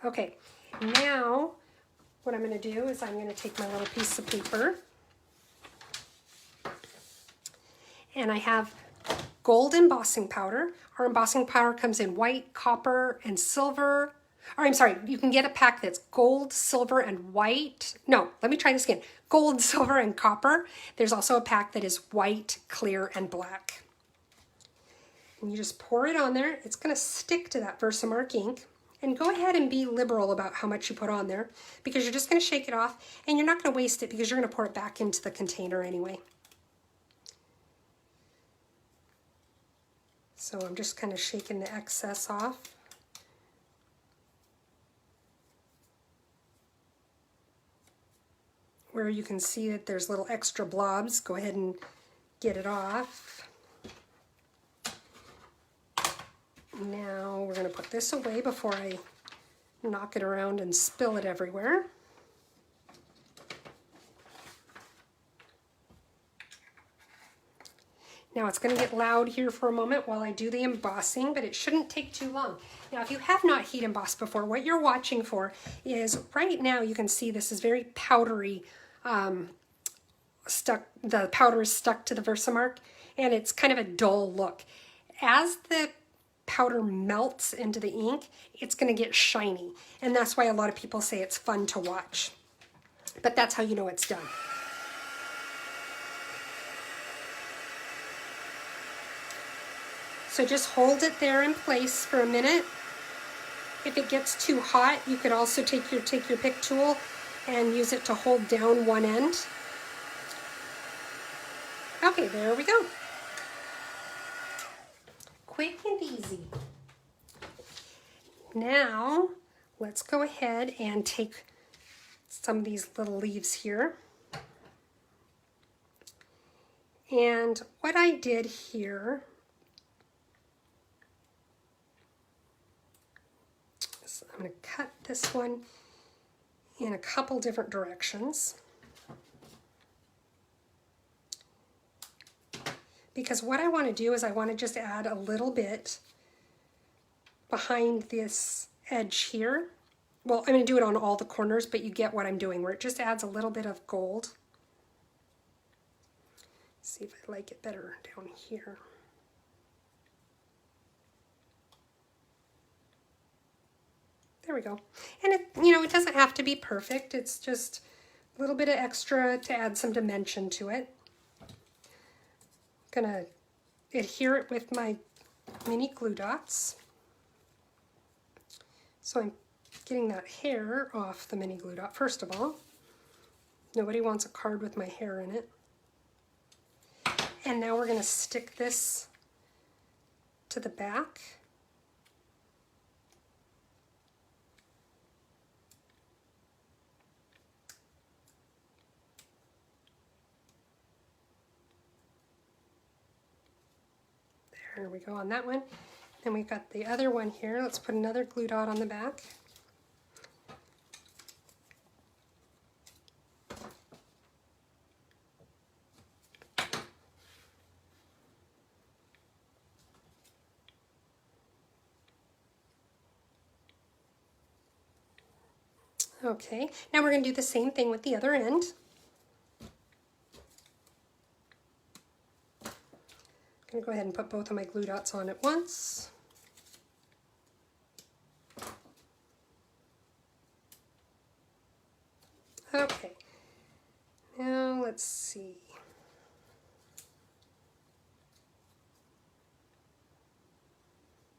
Speaker 1: Okay, now what I'm going to do is I'm going to take my little piece of paper, and I have gold embossing powder. Our embossing powder comes in white, copper, and silver. Or I'm sorry, you can get a pack that's gold, silver, and white. No, let me try this again. Gold, silver, and copper. There's also a pack that is white, clear, and black. And you just pour it on there. It's going to stick to that Versamark ink. And go ahead and be liberal about how much you put on there, because you're just going to shake it off, and you're not going to waste it because you're going to pour it back into the container anyway. So I'm just kind of shaking the excess off. Where you can see that there's little extra blobs, go ahead and get it off. Now we're going to put this away before I knock it around and spill it everywhere. Now it's going to get loud here for a moment while I do the embossing, but it shouldn't take too long. Now if you have not heat embossed before, what you're watching for is, right now you can see this is very powdery, the powder is stuck to the Versamark, and it's kind of a dull look. As the powder melts into the ink, it's going to get shiny, and that's why a lot of people say it's fun to watch. But that's how you know it's done. So just hold it there in place for a minute. If it gets too hot, you could also take your pick tool and use it to hold down one end. Okay, there we go. Quick and easy. Now, let's go ahead and take some of these little leaves here. And what I did here, so I'm going to cut this one in a couple different directions. Because what I want to do is I want to just add a little bit behind this edge here. Well, I'm going to do it on all the corners, but you get what I'm doing, where it just adds a little bit of gold. See if I like it better down here. There we go. And it, you know, it doesn't have to be perfect. It's just a little bit of extra to add some dimension to it. I'm gonna adhere it with my mini glue dots. So I'm getting that hair off the mini glue dot first of all. Nobody wants a card with my hair in it. And now we're going to stick this to the back. There we go on that one. Then we've got the other one here. Let's put another glue dot on the back. Okay, now we're going to do the same thing with the other end. I'm going to go ahead and put both of my glue dots on at once. Okay, now let's see.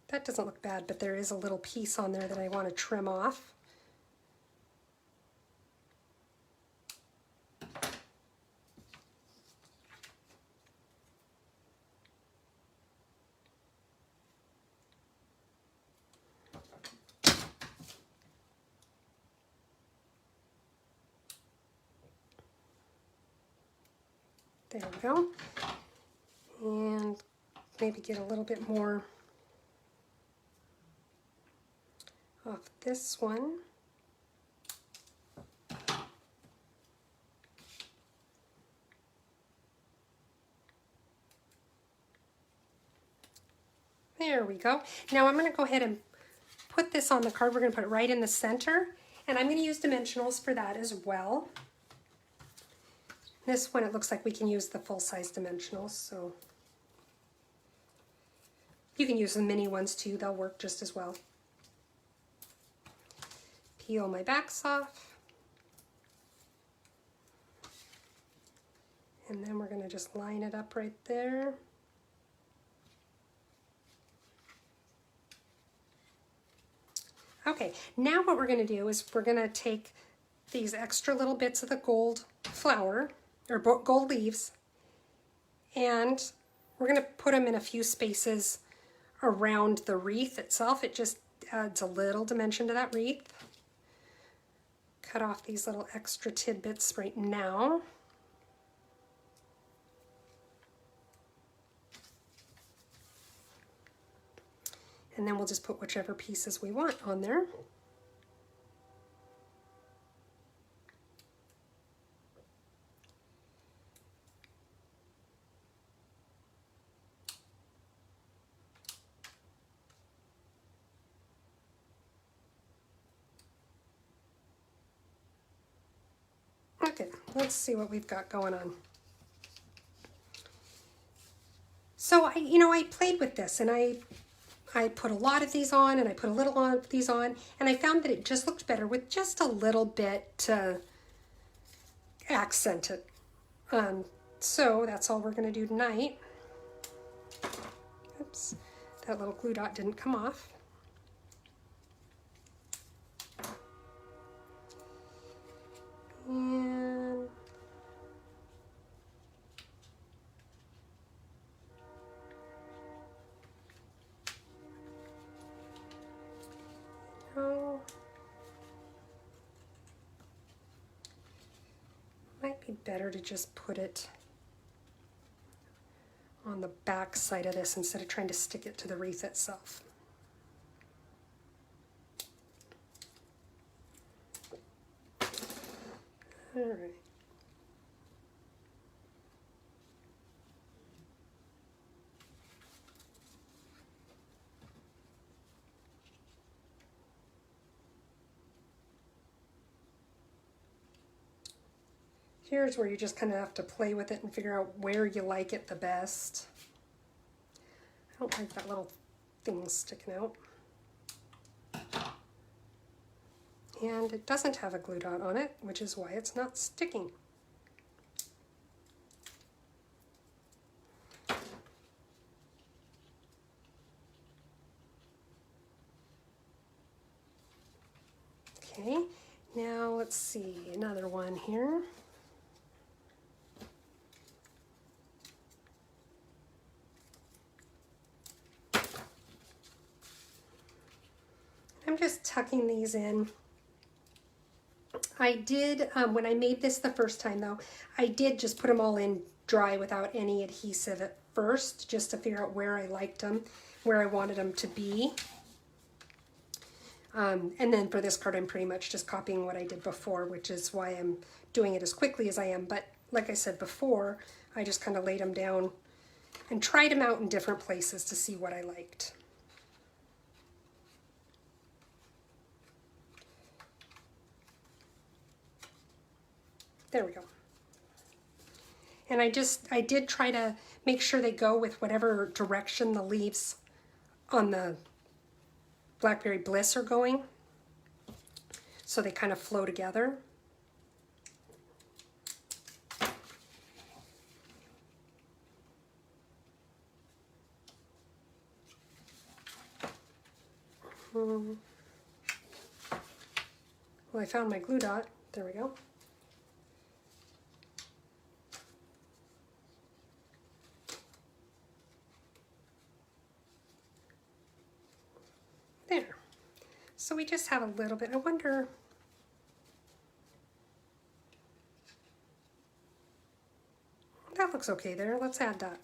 Speaker 1: That doesn't look bad, but there is a little piece on there that I want to trim off. There we go. And maybe get a little bit more off this one. There we go. Now I'm going to go ahead and put this on the card. We're going to put it right in the center, and I'm going to use dimensionals for that as well. This one, it looks like we can use the full-size dimensionals, so you can use the mini ones too. They'll work just as well. Peel my backs off. And then we're going to just line it up right there. Okay, now what we're going to do is we're going to take these extra little bits of the gold flower, or gold leaves, and we're going to put them in a few spaces around the wreath itself. It just adds a little dimension to that wreath. Cut off these little extra tidbits right now. And then we'll just put whichever pieces we want on there. Okay, let's see what we've got going on. So I played with this, and I put a lot of these on, and I put a little of these on, and I found that it just looked better with just a little bit to accent it. So that's all we're going to do tonight. Oops, that little glue dot didn't come off. And no, might be better to just put it on the back side of this instead of trying to stick it to the wreath itself. All right. Here's where you just kind of have to play with it and figure out where you like it the best. I don't like that little thing sticking out. And it doesn't have a glue dot on it, which is why it's not sticking. Okay, now let's see, another one here. I'm just tucking these in. I did, when I made this the first time though, I did just put them all in dry without any adhesive at first, just to figure out where I liked them, where I wanted them to be. And then for this card, I'm pretty much just copying what I did before, which is why I'm doing it as quickly as I am. But like I said before, I just kind of laid them down and tried them out in different places to see what I liked. There we go. And I did try to make sure they go with whatever direction the leaves on the Blackberry Bliss are going, so they kind of flow together. Well, I found my glue dot. There we go. There. So we just have a little bit. I wonder, that looks okay there. Let's add that.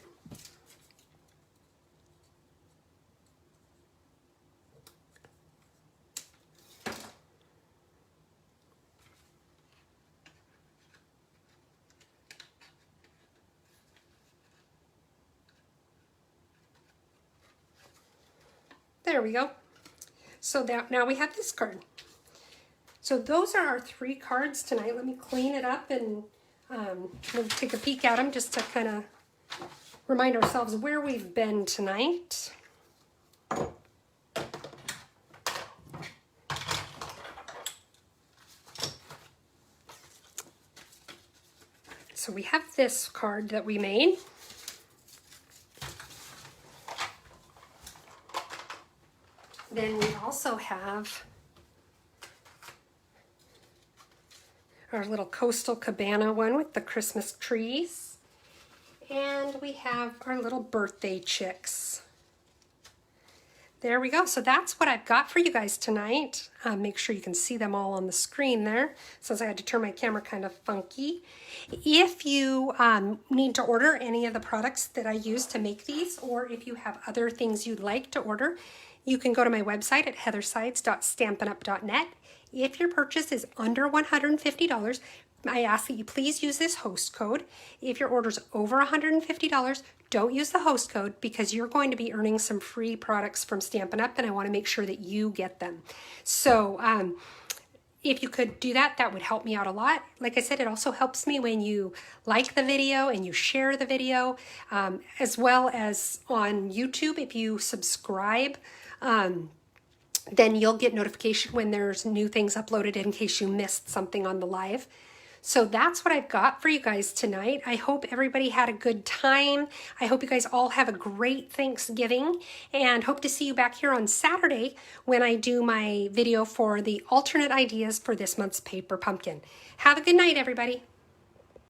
Speaker 1: There we go. So that now we have this card. So those are our 3 cards tonight. Let me clean it up and we'll take a peek at them just to kind of remind ourselves where we've been tonight. So we have this card that we made. Then we also have our little coastal cabana one with the Christmas trees. And we have our little birthday chicks. There we go. So that's what I've got for you guys tonight. Make sure you can see them all on the screen there, since I had to turn my camera kind of funky. If you need to order any of the products that I use to make these, or if you have other things you'd like to order, you can go to my website at heathersides.stampinup.net. If your purchase is under $150, I ask that you please use this host code. If your order's over $150, don't use the host code, because you're going to be earning some free products from Stampin' Up, and I want to make sure that you get them. So if you could do that, that would help me out a lot. Like I said, it also helps me when you like the video and you share the video, as well as on YouTube. If you subscribe, then you'll get notification when there's new things uploaded in case you missed something on the live. So that's what I've got for you guys tonight. I hope everybody had a good time. I hope you guys all have a great Thanksgiving, and hope to see you back here on Saturday when I do my video for the alternate ideas for this month's paper pumpkin. Have a good night, everybody.